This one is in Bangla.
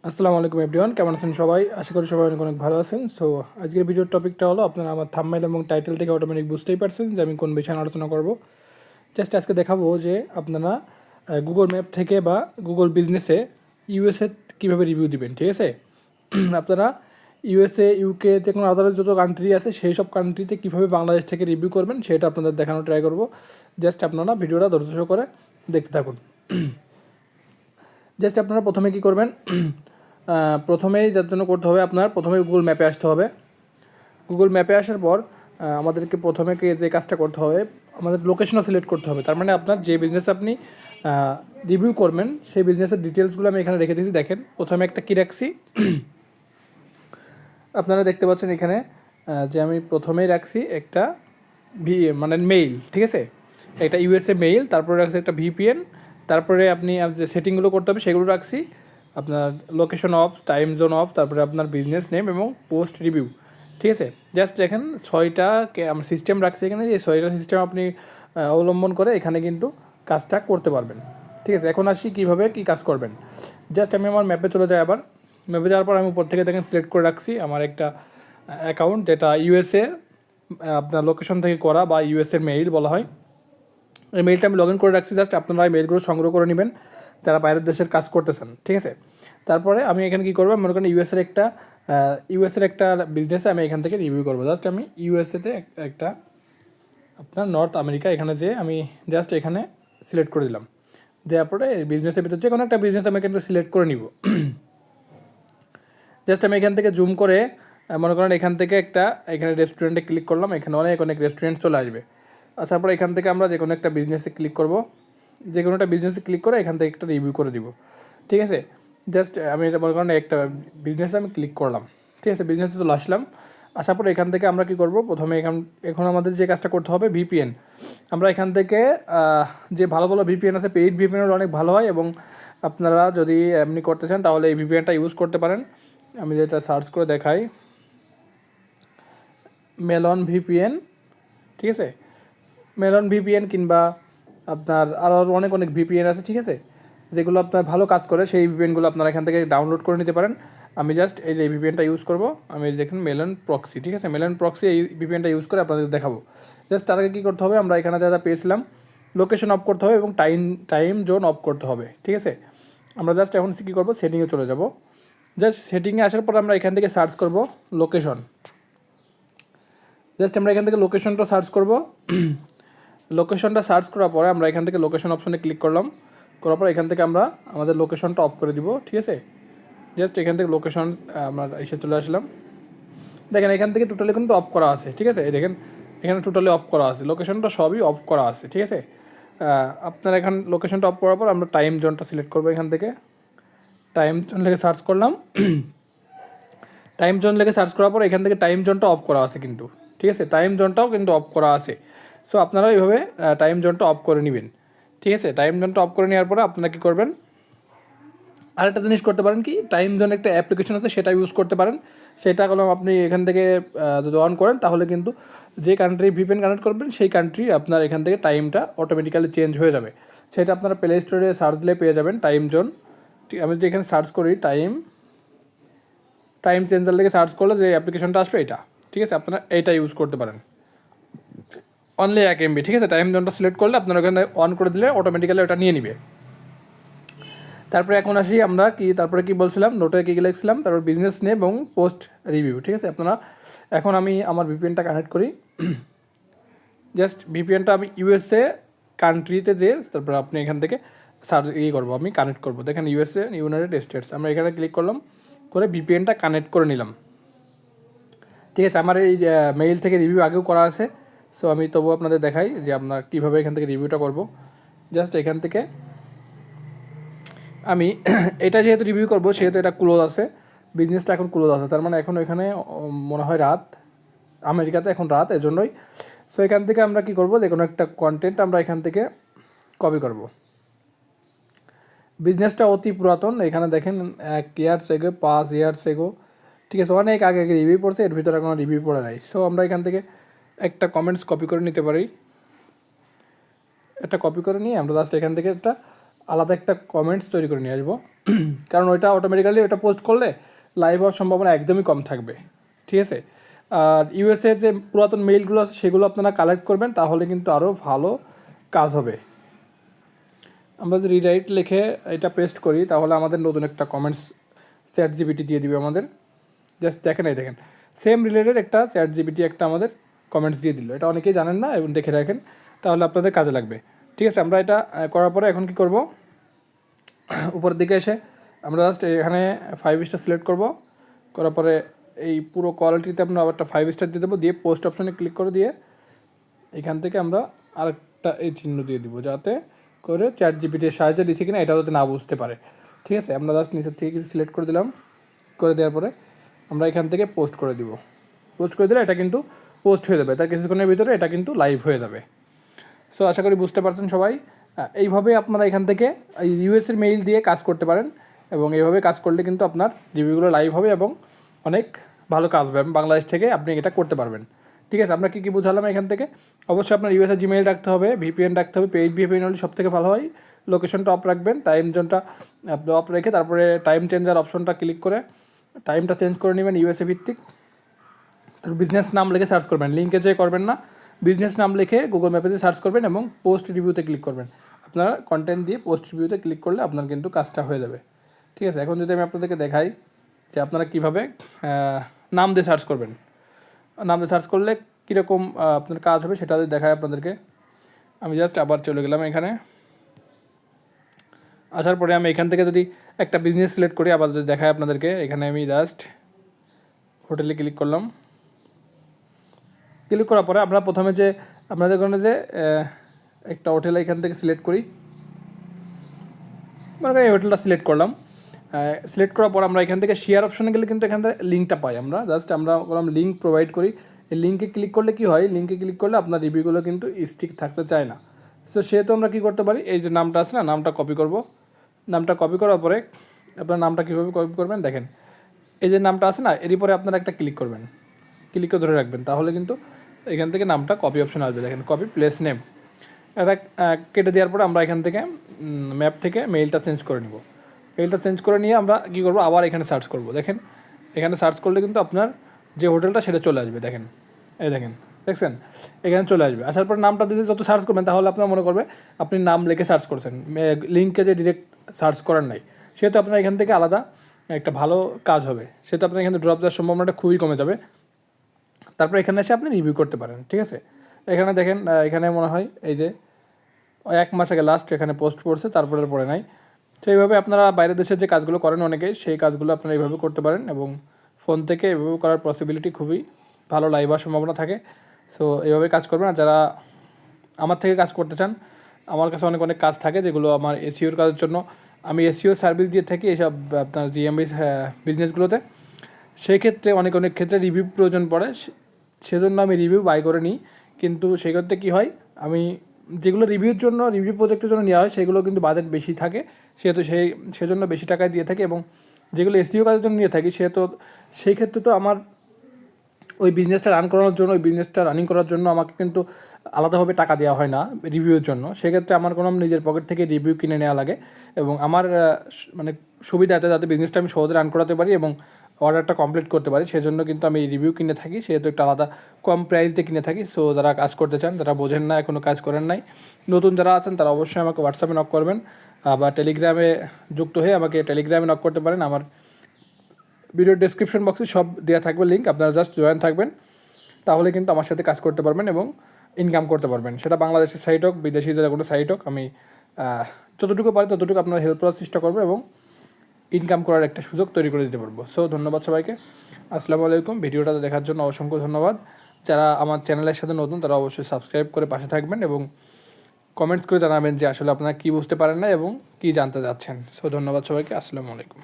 আসসালামু আলাইকুম এভরিওয়ান, কেমন আছেন সবাই? আশা করি সবাই অনেক অনেক ভালো আছেন। সো আজকের ভিডিওর টপিকটা হলো, আপনারা আমার থাম্বনেল এবং টাইটেল থেকে অটোমেটিক বুঝতেই পারছেন যে আমি কোন বিষয়ে আলোচনা করব। জাস্ট আজকে দেখাবো যে আপনারা গুগল ম্যাপ থেকে বা গুগল বিজনেসে ইউএসএ কীভাবে রিভিউ দিবেন। ঠিক আছে? আপনারা ইউএসএ, ইউকে, যে কোনো আদারের যত কান্ট্রি আছে সেই সব কান্ট্রিতে কীভাবে বাংলাদেশ থেকে রিভিউ করবেন সেটা আপনাদের দেখানোর ট্রাই করব। জাস্ট আপনারা ভিডিওটা ধৈর্য করে দেখতে থাকুন। জাস্ট আপনারা প্রথমে কী করবেন, প্রথমেই যার জন্য করতে হবে, আপনার প্রথমে গুগল ম্যাপে আসতে হবে। গুগল ম্যাপে আসার পর আমাদেরকে প্রথমে যে কাজটা করতে হবে, আমাদের লোকেশনও সিলেক্ট করতে হবে। তার মানে আপনার যে বিজনেস আপনি রিভিউ করবেন সেই বিজনেসের ডিটেলসগুলো আমি এখানে রেখে দিয়েছি। দেখেন, প্রথমে একটা কী রাখছি, আপনারা দেখতে পাচ্ছেন এখানে যে আমি প্রথমেই রাখছি একটা মানে মেইল। ঠিক আছে, একটা ইউএসএ মেইল, তারপরে রাখছি একটা ভিপিএন, তারপরে আপনি যে সেটিংগুলো করতে হবে সেগুলো রাখছি, আপনার location of, time zone of, তারপরে আপনার বিজনেস নেম এবং পোস্ট রিভিউ। ঠিক আছে, জাস্ট দেখেন 6টা আমরা সিস্টেম রাখছি এখানে। এই 6টা সিস্টেম আপনি অবলম্বন করে এখানে কিন্তু কাজটা করতে পারবেন। ঠিক আছে, এখন আসি কীভাবে কী কাজ করবেন। জাস্ট আমি আমার ম্যাপে চলে যাই। আবার ম্যাপে যাওয়ার পর আমি উপর থেকে দেখেন সিলেক্ট করে রাখছি আমার একটা অ্যাকাউন্ট, যেটা ইউএসএ আপনার লোকেশন থেকে করা বা ইউএসএর মেইল বলা হয়। এই মেইলটা আমি লগ ইন করে রাখছি। জাস্ট আপনারা এই মেইলগুলো সংগ্রহ করে নেবেন যারা বাইরের দেশের কাজ করতেছেন। ঠিক আছে, তারপরে আমি এখানে কী করবো, মনে করেন ইউএসএর একটা বিজনেসে আমি এখান থেকে রিভিউ করবো। জাস্ট আমি ইউএসএতে একটা আপনার নর্থ আমেরিকা, এখানে যে আমি জাস্ট এখানে সিলেক্ট করে দিলাম। দেওয়ার পরে বিজনেসের ভিতরে যে কোনো একটা বিজনেস আমি এখানে সিলেক্ট করে নিব। জাস্ট আমি এখান থেকে জুম করে মনে করেন এখান থেকে এখানে রেস্টুরেন্টে ক্লিক করলাম, এখানে অনেক রেস্টুরেন্ট চলে আসবে। আসার পরে এখান থেকে আমরা যে কোনো একটা বিজনেসে ক্লিক করব, যে কোনো একটা বিজনেসে ক্লিক করে এখান থেকে একটা রিভিউ করে দিব। ঠিক আছে, জাস্ট আমি এটা মনে করেন একটা বিজনেসে আমি ক্লিক করলাম। ঠিক আছে, বিজনেসে চলে আসলাম। আসার পরে এখান থেকে আমরা কী করব, প্রথমে এখন আমাদের যে কাজটা করতে হবে, ভিপিএন। আমরা এখান থেকে যে ভালো ভালো ভিপিএন আছে, পেইড ভিপিএন অনেক ভালো হয়, এবং আপনারা যদি এমনি করতে চান তাহলে এই ভিপিএনটা ইউজ করতে পারেন। আমি যেটা সার্চ করে দেখাই, মেলন ভিপিএন। ঠিক আছে, মেলন ভিপিএন কিংবা আপনার আরও অনেক ভিপিএন আছে। ঠিক আছে, যেগুলো আপনার ভালো কাজ করে সেই ভিপিএনগুলো আপনারা এখান থেকে ডাউনলোড করে নিতে পারেন। আমি জাস্ট এই যে ভিপিএনটা ইউজ করব, আমি দেখুন মেলন প্রক্সি। ঠিক আছে, মেলন প্রক্সি এই ভিপিএনটা ইউজ করে আপনাদের দেখাবো। জাস্ট তার আগে কী করতে হবে, আমরা এখানে যা পেয়েছিলাম লোকেশন অফ করতে হবে এবং টাইম জোন অফ করতে হবে। ঠিক আছে, আমরা জাস্ট এখন কী করবো, সেটিংয়ে চলে যাব। জাস্ট সেটিংয়ে আসার পর আমরা এখান থেকে সার্চ করব লোকেশন। জাস্ট আমরা এখান থেকে লোকেশনটা সার্চ করব। লোকেশনটা সার্চ করার পরে আমরা এখান থেকে লোকেশন অপশনে ক্লিক করলাম। করার পর এখান থেকে আমরা আমাদের লোকেশনটা অফ করে দিব। ঠিক আছে, জাস্ট এখান থেকে লোকেশন আমরা এসে চলে আসলাম। দেখেন এখান থেকে টোটালি কিন্তু অফ করা আছে। ঠিক আছে, এই দেখেন এখানে টোটালি অফ করা আছে, লোকেশনটা সবই অফ করা আছে। ঠিক আছে, আপনার এখান লোকেশনটা অফ করার পর আমরা টাইম জোনটা সিলেক্ট করবো। এখান থেকে টাইম জোন লেগে সার্চ করলাম। টাইম জোন লেগে সার্চ করার পর এখান থেকে টাইম জোনটা অফ করা আছে কিন্তু। ঠিক আছে, টাইম জোনটাও কিন্তু অফ করা আছে। সো আপনারা এইভাবে টাইম জোনটা অফ করে নেবেন। ঠিক আছে, টাইম জোনটা অফ করে নেওয়ার পরে আপনারা কী করবেন, আরেকটা জিনিস করতে পারেন, কি টাইম জোন একটা অ্যাপ্লিকেশন আছে সেটা ইউজ করতে পারেন। সেটা হলো আপনি এখান থেকে যদি অন করেন তাহলে কিন্তু যে কান্ট্রি ভিপিএন কানেক্ট করবেন সেই কান্ট্রি আপনার এখান থেকে টাইমটা অটোমেটিক্যালি চেঞ্জ হয়ে যাবে। সেটা আপনারা প্লে স্টোরে সার্চ দিলে পেয়ে যাবেন টাইম জোন। আমি যদি এখানে সার্চ করি টাইম চেঞ্জার লেগে সার্চ করলে যে অ্যাপ্লিকেশনটা আসবে এটা। ঠিক আছে, আপনারা এইটা ইউজ করতে পারেন, অনলি 1 MB। ঠিক আছে, টাইম জোনটা সিলেক্ট করলে আপনারা ওখানে অন করে দিলে অটোমেটিক্যালি ওটা নিয়ে নিবে। তারপরে এখন আসি আমরা তারপরে কি বলছিলাম, নোটে কী লিখছিলাম, তারপর বিজনেস নেম এবং পোস্ট রিভিউ। ঠিক আছে, আপনারা এখন আমি আমার ভিপিএনটা কানেক্ট করি। জাস্ট ভিপিএনটা আমি ইউএসএ কান্ট্রিতে তারপর আপনি এখান থেকে করবো, আমি কানেক্ট করবো। দেখেন ইউএসএ, ইউনাইটেড স্টেটস, আমরা এখানে ক্লিক করলাম, করে ভিপিএনটা কানেক্ট করে নিলাম। ঠিক আছে, আমার এই মেইল থেকে রিভিউ আগেও করা আছে। সো আমি তবুও আপনাদের দেখাই যে আমরা কীভাবে এখান থেকে রিভিউটা করব। জাস্ট এখান থেকে আমি এটা যেহেতু রিভিউ করবো সেহেতু এটা ক্লোজ আছে, বিজনেসটা এখন ক্লোজ আছে, তার মানে এখন এখানে মনে হয় রাত, আমেরিকাতে এখন রাত, এজন্যই। সো এখান থেকে আমরা কী করবো, যে কোনো একটা কন্টেন্ট আমরা এখান থেকে কপি করব। বিজনেসটা অতি পুরাতন, এখানে দেখেন 1 ইয়ার্স এগো, 5 ইয়ার্স এগো। ঠিক আছে, অনেক আগে রিভিউ পড়ছে, এর ভিতরে কোনো রিভিউ পড়ে নাই। সো আমরা এখান থেকে একটা কমেন্টস কপি করে নিতে পারি। একটা কপি করে নিয়ে আমরা জাস্ট এখান থেকে আলাদা একটা কমেন্টস তৈরি করে নিয়ে আসবো। কারণ ওইটা অটোমেটিক্যালি ওটা পোস্ট করলে লাইভ হওয়ার সম্ভাবনা একদমই কম থাকবে, ঠিক আছে। আর ইউএসএ যে পুরাতন মেইলগুলো আছে সেগুলো আপনারা কালেক্ট করবেন, তাহলে কিন্তু আরও ভালো কাজ হবে। আমরা যদি রিরাইট লিখে এটা পেস্ট করি তাহলে আমাদের নতুন একটা কমেন্টস চ্যাট জিপিটি দিয়ে দিবে আমাদের। জাস্ট দেখেন, এই দেখেন সেম রিলেটেড একটা চ্যাট জিপিটি একটা আমাদের কমেন্টস দিয়ে দিল। এটা অনেকেই জানেন না এবং দেখে রাখেন, তাহলে আপনাদের কাজে লাগবে, ঠিক আছে। আমরা এটা করার পরে এখন কি করব, উপরের দিকে এসে আমরা জাস্ট এখানে 5 স্টার সিলেক্ট করব। করার পরে এই পুরো কোয়ালিটিতে আমরা আবার একটা 5 স্টার দিয়ে দেবো, দিয়ে পোস্ট অপশনে ক্লিক করে দিয়ে এখান থেকে আমরা আরেকটা এই চিহ্ন দিয়ে দিব, যাতে করে চ্যাট জিপিটির সাহায্যে দিচ্ছে কিনা এটা যাতে না বুঝতে পারে, ঠিক আছে। আমরা জাস্ট নিচের থেকে কিছু সিলেক্ট করে দিলাম, করে দেওয়ার পরে আমরা এখান থেকে পোস্ট করে দিব। পোস্ট করে দিলে এটা কিন্তু পোস্ট হয়ে যাবে, তার কিছুক্ষণের ভিতরে এটা কিন্তু লাইভ হয়ে যাবে। সো আশা করি বুঝতে পারছেন সবাই। এইভাবে আপনারা এখান থেকে ইউএসের মেইল দিয়ে কাজ করতে পারেন, এবং এইভাবে কাজ করলে কিন্তু আপনার রিভিউগুলো লাইভ হবে এবং অনেক ভালো কাজ হবে। বাংলাদেশ থেকে আপনি এটা করতে পারবেন, ঠিক আছে। আমরা কী বুঝালাম এখান থেকে, অবশ্যই আপনার ইউএসএর জিমেইল রাখতে হবে, ভিপিএন রাখতে হবে, পেইড ভিপিএন হলে সব থেকে ভালো হয়। লোকেশনটা অফ রাখবেন, টাইম জোনটা আপনি অফ রেখে তারপরে টাইম চেঞ্জার অপশনটা ক্লিক করে টাইমটা চেঞ্জ করে নেবেন ইউএসএ ভিত্তিক। তারপর বিজনেস নাম লিখে সার্চ করবেন, লিঙ্কে যেয়ে করবেন না, বিজনেস নাম লিখে গুগল ম্যাপে যে সার্চ করবেন এবং পোস্ট রিভিউতে ক্লিক করবেন। আপনারা কন্টেন্ট দিয়ে পোস্ট রিভিউতে ক্লিক করলে আপনার কিন্তু কাজটা হয়ে যাবে, ঠিক আছে। এখন যদি আমি আপনাদেরকে দেখাই যে আপনারা কীভাবে নাম দিয়ে সার্চ করবেন, নাম দিয়ে সার্চ করলে কীরকম আপনার কাজ হবে সেটা যদি দেখায় আপনাদেরকে। আমি জাস্ট আবার চলে গেলাম এখানে, আসার পরে আমি এখান থেকে যদি একটা বিজনেস সিলেক্ট করি, আবার যদি দেখায় আপনাদেরকে, এখানে আমি জাস্ট হোটেলে ক্লিক করলাম। ক্লিক করার পরে আমরা প্রথমে যে আপনাদের কারণে যে একটা হোটেল এখান থেকে সিলেক্ট করি, মানে এই হোটেলটা সিলেক্ট করলাম। সিলেক্ট করার পর আমরা এখান থেকে শেয়ার অপশনে গেলে কিন্তু এখান থেকে লিঙ্কটা পাই। আমরা জাস্ট আমরা বললাম লিঙ্ক প্রোভাইড করি, এই লিঙ্কে ক্লিক করলে কি হয়, লিঙ্কে ক্লিক করলে আপনার রিভিউগুলো কিন্তু স্টিক থাকতে চায় না। সো সেহেতু আমরা কী করতে পারি, এই যে নামটা আছে না, নামটা কপি করব। নামটা কপি করার পরে আপনার নামটা কীভাবে কপি করবেন দেখেন, এই যে নামটা আছে না, এরই পরে আপনারা একটা ক্লিক করবেন, ক্লিকে ধরে রাখবেন, তাহলে কিন্তু এখান থেকে নামটা কপি অপশন আসবে। দেখেন কপি প্লেস নেম, এটা কেটে দেওয়ার পরে আমরা এখান থেকে ম্যাপ থেকে মেইলটা চেঞ্জ করে নেব। মেইলটা চেঞ্জ করে নিয়ে আমরা কী করবো, আবার এখানে সার্চ করব। দেখেন এখানে সার্চ করলে কিন্তু আপনার যে হোটেলটা সেটা চলে আসবে। দেখেন এই দেখেন, দেখছেন এখানে চলে আসবে। আসার পর নামটা দিয়ে যত সার্চ করবেন তাহলে আপনার মনে করবে আপনি নাম লিখে সার্চ করছেন, লিঙ্কে যে ডিরেক্ট সার্চ করার নাই, সেহেতু আপনার এখান থেকে আলাদা একটা ভালো কাজ হবে, সেহেতু আপনার এখানে ড্রপ দেওয়ার সম্ভাবনাটা খুবই কমে যাবে। তারপর এখানে এসে আপনি রিভিউ করতে পারেন, ঠিক আছে। এখানে দেখেন এখানে মনে হয় এই যে 1 মাস আগে লাস্ট এখানে পোস্ট করছে, তারপরে পরে নাই। তো এইভাবে আপনারা বাইরের দেশের যে কাজগুলো করেন অনেকেই, সেই কাজগুলো আপনারা এইভাবে করতে পারেন, এবং ফোন থেকে এভাবে করার পসিবিলিটি খুবই ভালো লাইভ হওয়ার সম্ভাবনা থাকে। সো এইভাবে কাজ করবেন। আর যারা আমার থেকে কাজ করতে চান, আমার কাছে অনেক অনেক কাজ থাকে যেগুলো আমার এসইওর কাজের জন্য আমি এসইও সার্ভিস দিয়ে থাকি এইসব আপনার জিএমবি বিজনেসগুলোতে। সেই ক্ষেত্রে অনেক অনেক ক্ষেত্রে রিভিউ প্রয়োজন পড়ে, সেজন্য আমি রিভিউ বাই করে নিই। কিন্তু সেক্ষেত্রে কী হয়, আমি যেগুলো রিভিউর জন্য রিভিউ প্রজেক্টের জন্য নেওয়া হয় সেগুলো কিন্তু বাজেট বেশি থাকে, সেহেতু সেজন্য বেশি টাকায় দিয়ে থাকি। এবং যেগুলো এসইও কাজের জন্য নিয়ে থাকি সেহেতু সেই ক্ষেত্রে তো আমার ওই বিজনেসটা রান করানোর জন্য, ওই বিজনেসটা রানিং করার জন্য আমাকে কিন্তু আলাদাভাবে টাকা দেওয়া হয় না রিভিউর জন্য। সেক্ষেত্রে আমার কোনো নিজের পকেট থেকে রিভিউ কিনে নেওয়া লাগে, এবং আমার মানে সুবিধাতে যাতে বিজনেসটা আমি সহজে রান করাতে পারি এবং অর্ডারটা কমপ্লিট করতে পারি, সেজন্য কিন্তু আমি রিভিউ কিনে থাকি, সেহেতু একটা আলাদা কম প্রাইসতে কিনে থাকি। সো যারা কাজ করতে চান, যারা বোঝেন না, এখনও কাজ করেন নাই, নতুন যারা আছেন, তারা অবশ্যই আমাকে হোয়াটসঅ্যাপে নক করবেন বা টেলিগ্রামে যুক্ত হয়ে আমাকে টেলিগ্রামে নক করতে পারেন। আমার ভিডিও ডেসক্রিপশন বক্সে সব দেওয়া থাকবে লিঙ্ক, আপনারা জাস্ট জয়েন থাকবেন, তাহলে কিন্তু আমার সাথে কাজ করতে পারবেন এবং ইনকাম করতে পারবেন। সেটা বাংলাদেশের সাইট হোক, বিদেশি যে কোনো সাইট হোক, আমি যতটুকু পারি ততটুকু আপনার হেল্প করার চেষ্টা করবো এবং ইনকাম করার একটা সুযোগ তৈরি করে দিতে পারবো। সো ধন্যবাদ সবাইকে, আসসালামু আলাইকুম। ভিডিওটা দেখার জন্য অসংখ্য ধন্যবাদ। যারা আমার চ্যানেলের সাথে নতুন তারা অবশ্যই সাবস্ক্রাইব করে পাশে থাকবেন এবং কমেন্টস করে জানাবেন যে আসলে আপনারা কী বুঝতে পারেন না এবং কী জানতে চাচ্ছেন। সো ধন্যবাদ সবাইকে, আসসালামু আলাইকুম।